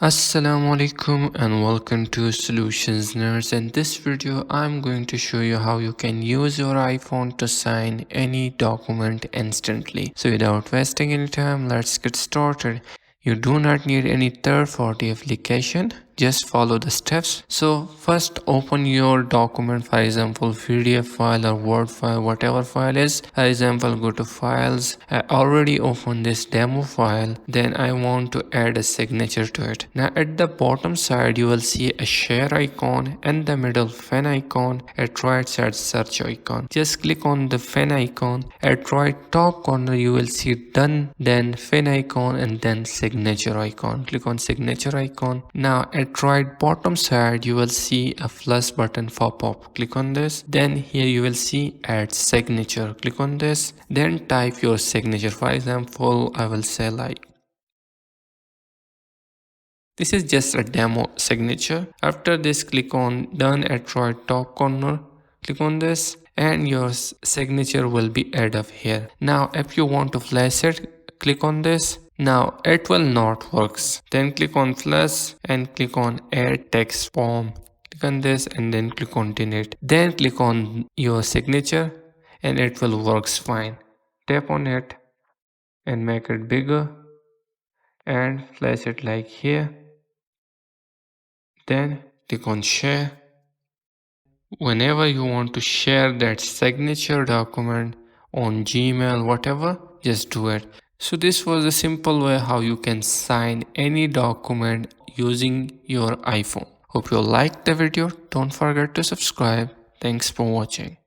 Assalamu alaikum and welcome to Solutions Nerds. In this video I'm going to show you how you can use your iPhone to sign any document instantly. So without wasting any time, let's get started. You do not need any third-party application, just follow the steps. So first open your document, for example PDF file or Word file, whatever file is. For example, go to files. I already opened this demo file. Then I want to add a signature to it. Now at the bottom side you will see a share icon and the middle pen icon. At right side search icon. Just click on the pen icon. At right top corner you will see done, then pen icon, and then signature icon. Click on signature icon. Now at right bottom side you will see a plus button pop up. Click on this. Then here you will see add signature. Click on this. Then type your signature. For example, I will say like this is just a demo signature. After this, click on done at right top corner. Click on this and your signature will be added up here. Now if you want to flash it, click on this. Now it will not works. Then click on plus and click on add text form. Click on this and then click on delete. Then click on your signature and it will works fine. Tap on it and make it bigger and flash it like here. Then click on share. Whenever you want to share that signature document on Gmail, whatever, just do it. So this was a simple way how you can sign any document using your iPhone. Hope you liked the video. Don't forget to subscribe. Thanks for watching.